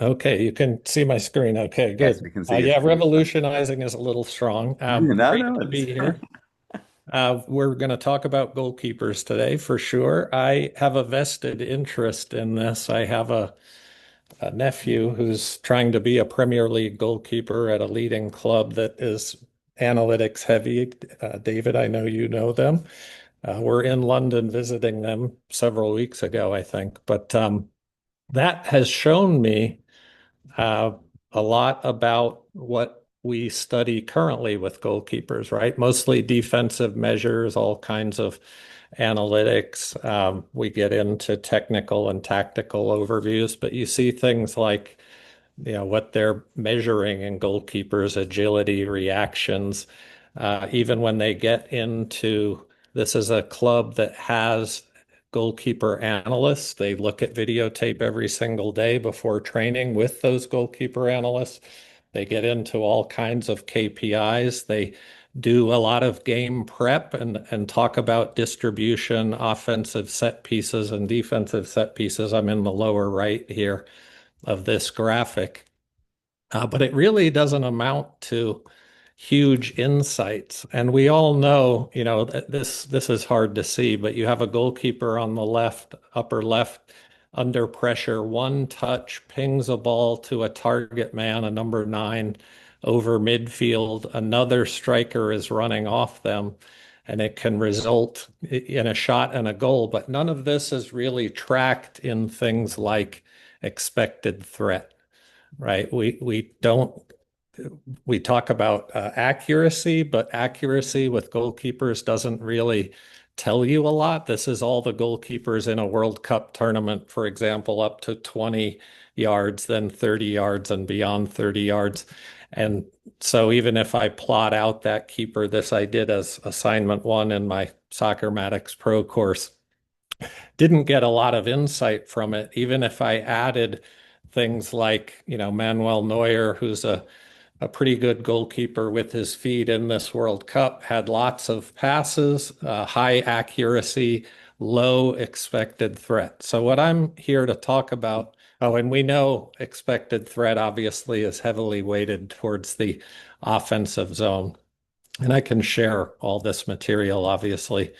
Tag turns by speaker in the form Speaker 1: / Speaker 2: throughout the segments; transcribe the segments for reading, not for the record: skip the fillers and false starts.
Speaker 1: Okay, you can see my screen. Okay,
Speaker 2: Yes,
Speaker 1: good.
Speaker 2: we can see your
Speaker 1: Yeah,
Speaker 2: screen.
Speaker 1: revolutionizing is a little strong.
Speaker 2: No,
Speaker 1: Great
Speaker 2: no,
Speaker 1: to be
Speaker 2: it's
Speaker 1: here. We're going to talk about goalkeepers today for sure. I have a vested interest in this. I have a nephew who's trying to be a Premier League goalkeeper at a leading club that is analytics heavy. David, I know you know them. We're in London visiting them several weeks ago, I think. But that has shown me uh, a lot about what we study currently with goalkeepers, right? Mostly defensive measures, all kinds of analytics. We get into technical and tactical overviews, but you see things like, what they're measuring in goalkeepers, agility, reactions. Even when they get into this is a club that has goalkeeper analysts. They look at videotape every single day before training with those goalkeeper analysts. They get into all kinds of KPIs. They do a lot of game prep and talk about distribution, offensive set pieces and defensive set pieces. I'm in the lower right here of this graphic. But it really doesn't amount to huge insights. And we all know, that this is hard to see, but you have a goalkeeper on the left, upper left, under pressure, one touch, pings a ball to a target man, a number nine, over midfield. Another striker is running off them, and it can result in a shot and a goal. But none of this is really tracked in things like expected threat, right? We don't we talk about accuracy, but accuracy with goalkeepers doesn't really tell you a lot. This is all the goalkeepers in a World Cup tournament, for example, up to 20 yards, then 30 yards, and beyond 30 yards. And so even if I plot out that keeper, this I did as assignment one in my Soccermatics Pro course, didn't get a lot of insight from it, even if I added things like, Manuel Neuer, who's a pretty good goalkeeper with his feet in this World Cup, had lots of passes, high accuracy, low expected threat. So, what I'm here to talk about, oh, and we know expected threat obviously is heavily weighted towards the offensive zone. And I can share all this material, obviously.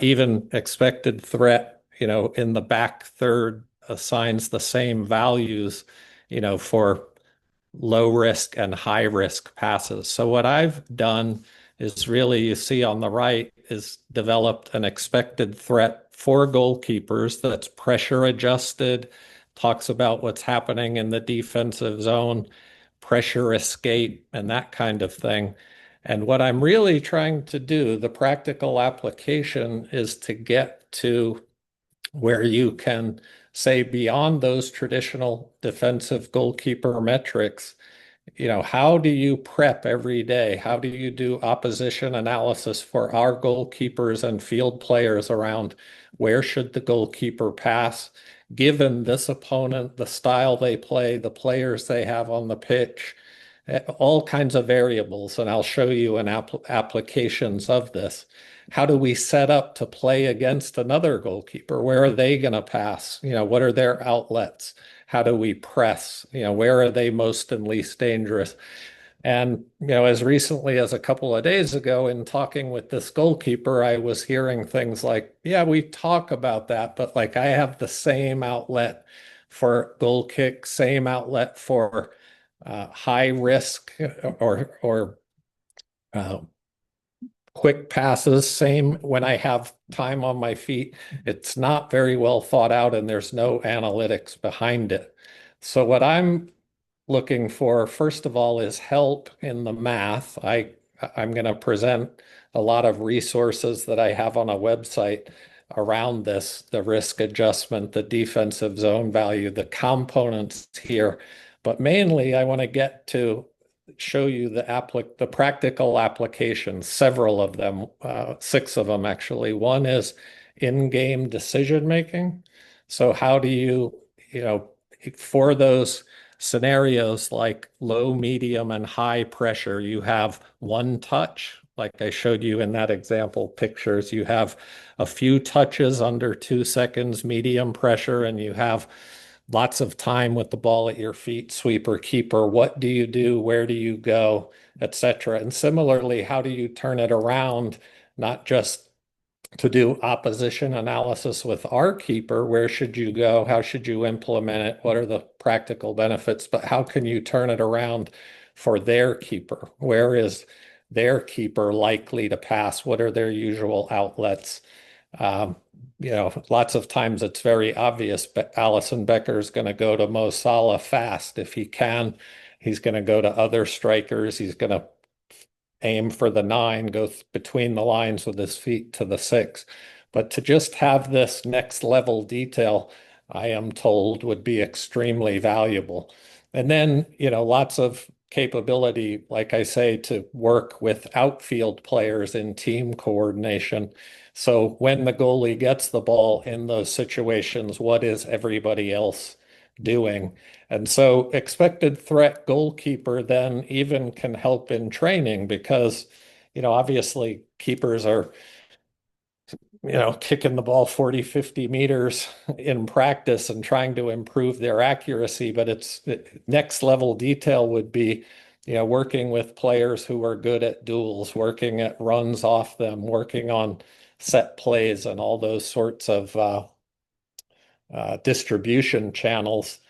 Speaker 1: Even expected threat, in the back third assigns the same values, for low risk and high risk passes. So what I've done is really, you see on the right, is developed an expected threat for goalkeepers that's pressure adjusted, talks about what's happening in the defensive zone, pressure escape, and that kind of thing. And what I'm really trying to do, the practical application, is to get to where you can say beyond those traditional defensive goalkeeper metrics, how do you prep every day? How do you do opposition analysis for our goalkeepers and field players around where should the goalkeeper pass, given this opponent, the style they play, the players they have on the pitch, all kinds of variables. And I'll show you an applications of this. How do we set up to play against another goalkeeper? Where are they going to pass? What are their outlets? How do we press? Where are they most and least dangerous? And, as recently as a couple of days ago, in talking with this goalkeeper, I was hearing things like, yeah, we talk about that, but like I have the same outlet for goal kick, same outlet for high risk or uh, quick passes, same when I have time on my feet. It's not very well thought out and there's no analytics behind it. So what I'm looking for, first of all, is help in the math. I'm going to present a lot of resources that I have on a website around this, the risk adjustment, the defensive zone value, the components here. But mainly I want to get to show you the practical applications, several of them, six of them actually. One is in-game decision making. So how do for those scenarios like low, medium, and high pressure, you have one touch, like I showed you in that example pictures. You have a few touches under 2 seconds, medium pressure, and you have lots of time with the ball at your feet, sweeper, keeper. What do you do? Where do you go, etc. And similarly, how do you turn it around, not just to do opposition analysis with our keeper? Where should you go? How should you implement it? What are the practical benefits? But how can you turn it around for their keeper? Where is their keeper likely to pass? What are their usual outlets? Um, Lots of times it's very obvious, but Allison Becker is going to go to Mo Salah fast if he can. He's going to go to other strikers. He's going to aim for the 9, go between the lines with his feet to the 6. But to just have this next level detail, I am told, would be extremely valuable. And then, lots of capability, like I say, to work with outfield players in team coordination. So when the goalie gets the ball in those situations, what is everybody else doing? And so expected threat goalkeeper then even can help in training because, obviously keepers are, kicking the ball 40, 50 meters in practice and trying to improve their accuracy. But it's next level detail would be, working with players who are good at duels, working at runs off them, working on set plays and all those sorts of distribution channels,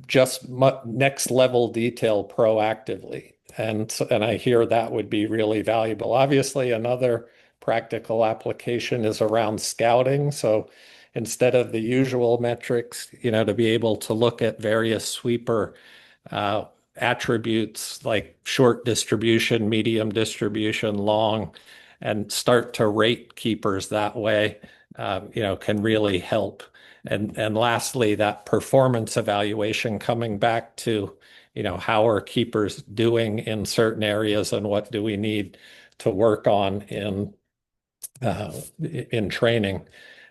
Speaker 1: just next level detail proactively. And I hear that would be really valuable. Obviously, another practical application is around scouting. So instead of the usual metrics, to be able to look at various sweeper uh, attributes like short distribution, medium distribution, long, and start to rate keepers that way, can really help. And lastly, that performance evaluation coming back to, how are keepers doing in certain areas and what do we need to work on in training.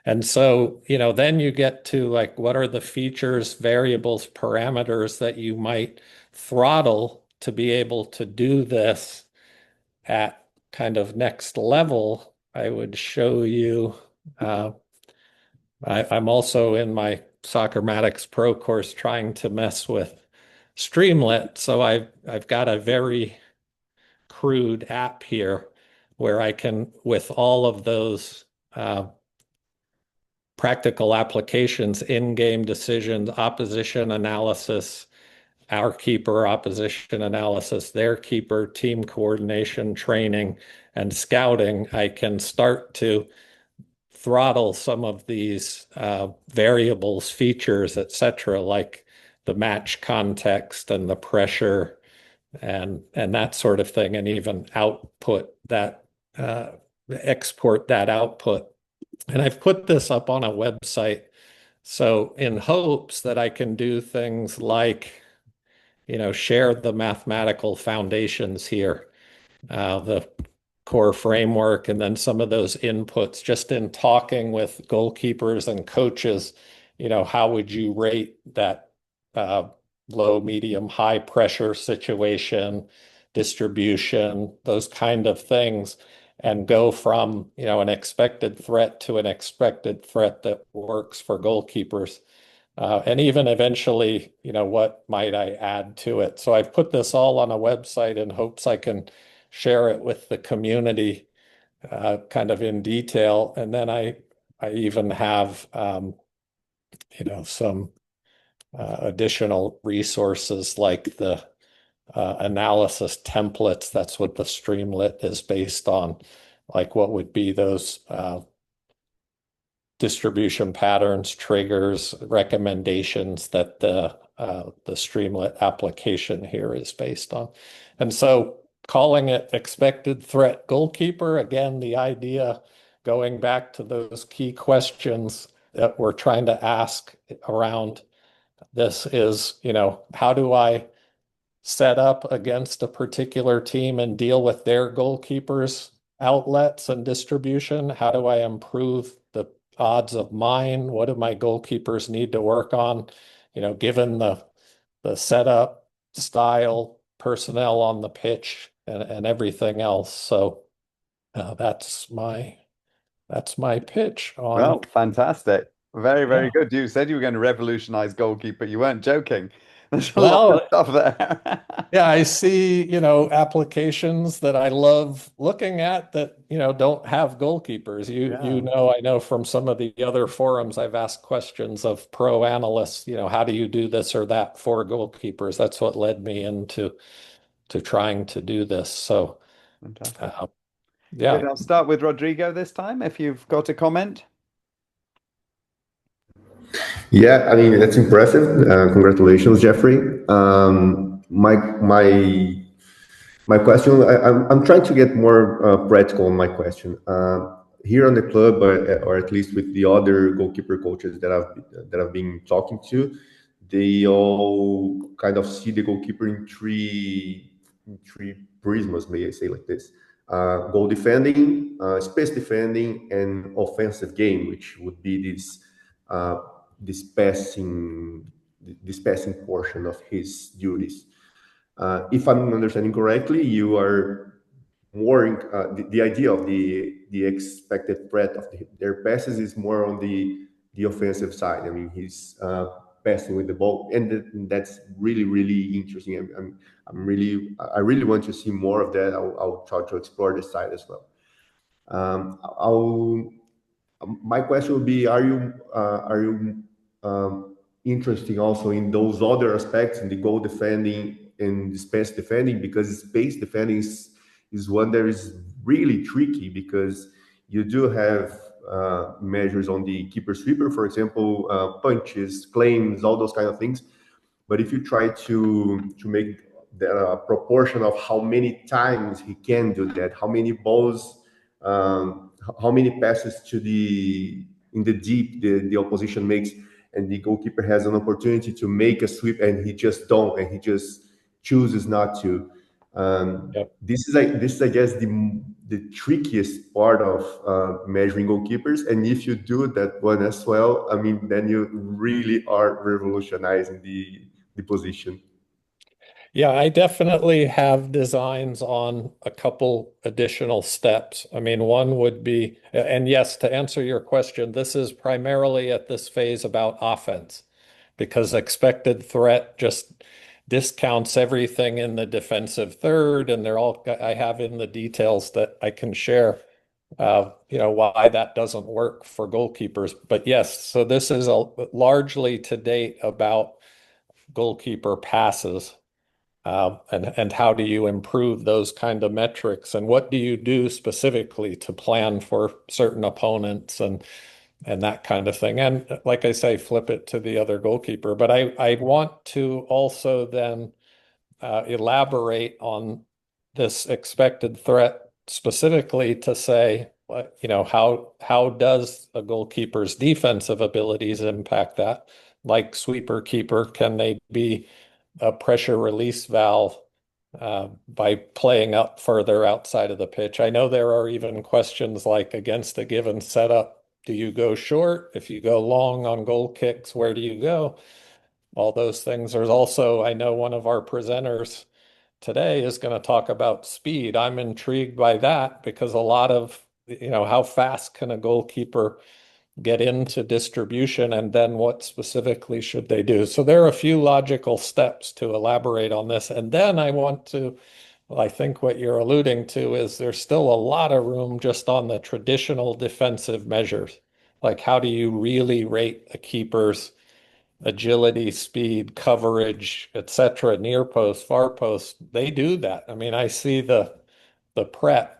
Speaker 1: And so, then you get to like, what are the features, variables, parameters that you might throttle to be able to do this at kind of next level? I would show you. I'm also in my Soccermatics Pro course trying to mess with Streamlit. So I've got a very crude app here where I can, with all of those practical applications, in-game decisions, opposition analysis, our keeper, opposition analysis, their keeper, team coordination, training, and scouting, I can start to throttle some of these variables, features, etc., like the match context and the pressure and that sort of thing, and even output that, export that output. And I've put this up on a website. So in hopes that I can do things like, share the mathematical foundations here, the core framework, and then some of those inputs just in talking with goalkeepers and coaches, how would you rate that uh, low, medium, high pressure situation, distribution, those kind of things, and go from, an expected threat to an expected threat that works for goalkeepers. And even eventually, what might I add to it? So I've put this all on a website in hopes I can share it with the community kind of in detail. And then I even have, some additional resources like the analysis templates. That's what the Streamlit is based on. Like what would be those distribution patterns, triggers, recommendations that the Streamlit application here is based on. And so calling it expected threat goalkeeper, again, the idea going back to those key questions that we're trying to ask around this is, how do I set up against a particular team and deal with their goalkeepers' outlets and distribution? How do I improve the odds of mine? What do my goalkeepers need to work on? Given the setup, style, personnel on the pitch, and everything else. So that's my pitch on.
Speaker 2: Well, fantastic. Very, very
Speaker 1: Yeah.
Speaker 2: good. You said you were going to revolutionize goalkeeper. You weren't joking. There's a lot of
Speaker 1: Well,
Speaker 2: stuff there.
Speaker 1: yeah, I see, applications that I love looking at that, don't have goalkeepers.
Speaker 2: Yeah,
Speaker 1: I know from some of the other forums I've asked questions of pro analysts, how do you do this or that for goalkeepers? That's what led me into trying to do this. So,
Speaker 2: fantastic.
Speaker 1: uh,
Speaker 2: Good.
Speaker 1: yeah.
Speaker 2: I'll start with Rodrigo this time, if you've got a comment.
Speaker 3: Yeah, I mean that's impressive. Congratulations, Jeffrey. My question. I'm trying to get more practical on my question. Here on the club, or at least with the other goalkeeper coaches that I've been talking to, they all kind of see the goalkeeper in three prisms, may I say like this: goal defending, space defending, and offensive game, which would be uh, this passing this passing portion of his duties. If I'm understanding correctly, you are more the idea of the expected threat of their passes is more on the offensive side. I mean, he's passing with the ball, and that's really really interesting. I really want to see more of that. I'll try to explore this side as well. I'll My question would be: Are you interested also in those other aspects in the goal defending and the space defending? Because space defending is one that is really tricky because you do have measures on the keeper sweeper, for example, punches, claims, all those kind of things. But if you try to make the proportion of how many times he can do that, how many balls, how many passes to the in the deep the opposition makes, and the goalkeeper has an opportunity to make a sweep, and he just don't, and he just chooses not to.
Speaker 1: Yep.
Speaker 3: This is, I guess, the trickiest part of measuring goalkeepers. And if you do that one as well, I mean, then you really are revolutionizing the position.
Speaker 1: Yeah, I definitely have designs on a couple additional steps. I mean, one would be, and yes, to answer your question, this is primarily at this phase about offense because expected threat just discounts everything in the defensive third, and I have in the details that I can share, why that doesn't work for goalkeepers. But yes, so this is largely to date about goalkeeper passes. And how do you improve those kind of metrics? And what do you do specifically to plan for certain opponents and that kind of thing? And like I say, flip it to the other goalkeeper. But I want to also then elaborate on this expected threat specifically to say, how does a goalkeeper's defensive abilities impact that? Like sweeper keeper, can they be a pressure release valve by playing up further outside of the pitch? I know there are even questions like against a given setup, do you go short? If you go long on goal kicks, where do you go? All those things. There's also, I know one of our presenters today is going to talk about speed. I'm intrigued by that because a lot of, how fast can a goalkeeper get into distribution and then what specifically should they do? So there are a few logical steps to elaborate on this. And then well, I think what you're alluding to is there's still a lot of room just on the traditional defensive measures. Like how do you really rate a keeper's agility, speed, coverage, etc., near post, far post? They do that. I mean, I see the prep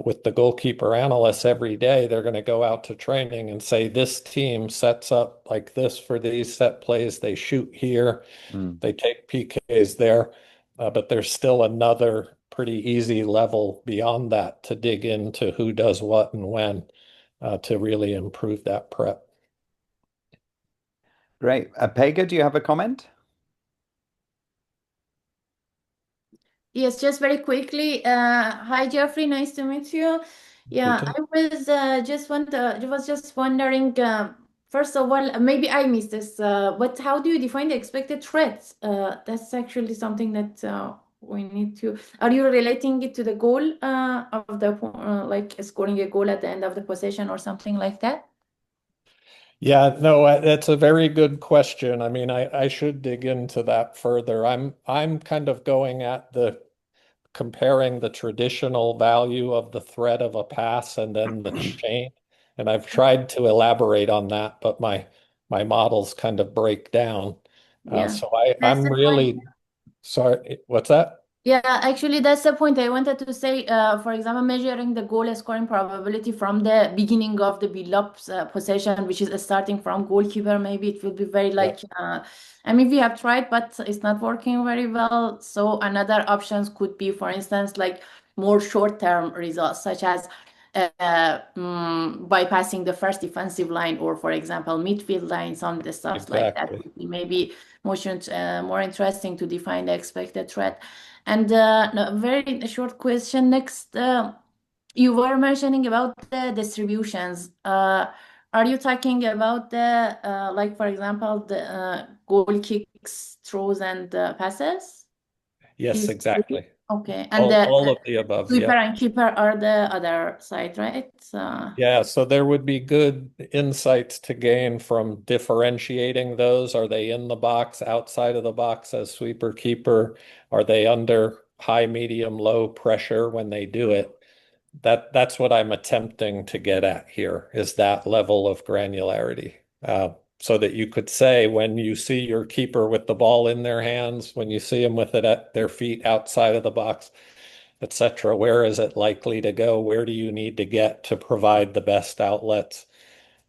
Speaker 1: with the goalkeeper analysts every day. They're going to go out to training and say, this team sets up like this for these set plays. They shoot here,
Speaker 2: Mm.
Speaker 1: they take PKs there. But there's still another pretty easy level beyond that to dig into who does what and when to really improve that prep.
Speaker 2: Great. Pega, do you have a comment?
Speaker 4: Yes, just very quickly. Hi, Jeffrey. Nice to meet you.
Speaker 1: You
Speaker 4: Yeah,
Speaker 1: too.
Speaker 4: I was just wondering. First of all, maybe I missed this. But how do you define the expected threats? That's actually something that we need to. Are you relating it to the goal of like scoring a goal at the end of the possession or something like that?
Speaker 1: Yeah, no, that's a very good question. I mean, I should dig into that further. I'm kind of going at the comparing the traditional value of the thread of a pass and then the chain. And I've tried to elaborate on that, but my models kind of break down.
Speaker 4: Yeah,
Speaker 1: So
Speaker 4: that's
Speaker 1: I'm
Speaker 4: the point.
Speaker 1: really sorry. What's that?
Speaker 4: Yeah, actually, that's the point I wanted to say. For example, measuring the goal scoring probability from the beginning of the build-up possession, which is starting from goalkeeper, maybe it will be very
Speaker 1: Yeah,
Speaker 4: like, I mean, we have tried, but it's not working very well. So another options could be, for instance, like more short-term results, such as bypassing the first defensive line, or for example, midfield line, some of the stuffs like that
Speaker 1: exactly.
Speaker 4: would be maybe more interesting to define the expected threat. And no, very short question. Next, you were mentioning about the distributions. Are you talking about the like, for example, the goal kicks, throws, and passes?
Speaker 1: Yes,
Speaker 4: These three?
Speaker 1: exactly.
Speaker 4: Okay, and the
Speaker 1: All of the above.
Speaker 4: sweeper
Speaker 1: Yeah.
Speaker 4: and keeper are the other side, right?
Speaker 1: Yeah, so there would be good insights to gain from differentiating those. Are they in the box, outside of the box as sweeper keeper? Are they under high, medium, low pressure when they do it? That's what I'm attempting to get at here, is that level of granularity. So that you could say when you see your keeper with the ball in their hands, when you see them with it at their feet outside of the box, etc. Where is it likely to go? Where do you need to get to provide the best outlets?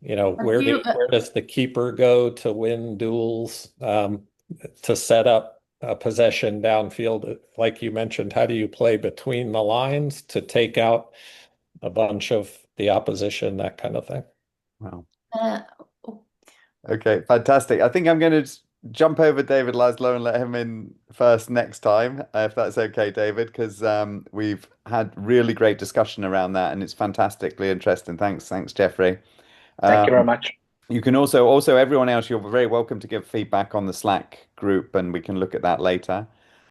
Speaker 4: But do you,
Speaker 1: Where does the keeper go to win duels, to set up a possession downfield? Like you mentioned, how do you play between the lines to take out a bunch of the opposition, that kind of thing?
Speaker 2: Wow.
Speaker 4: uh,
Speaker 2: Okay, fantastic. I think I'm going to jump over David Laszlo and let him in first next time, if that's okay, David, because we've had really great discussion around that, and it's fantastically interesting. Thanks, Jeffrey.
Speaker 5: Thank you very
Speaker 2: Um,
Speaker 5: much.
Speaker 2: you can also everyone else, you're very welcome to give feedback on the Slack group, and we can look at that later.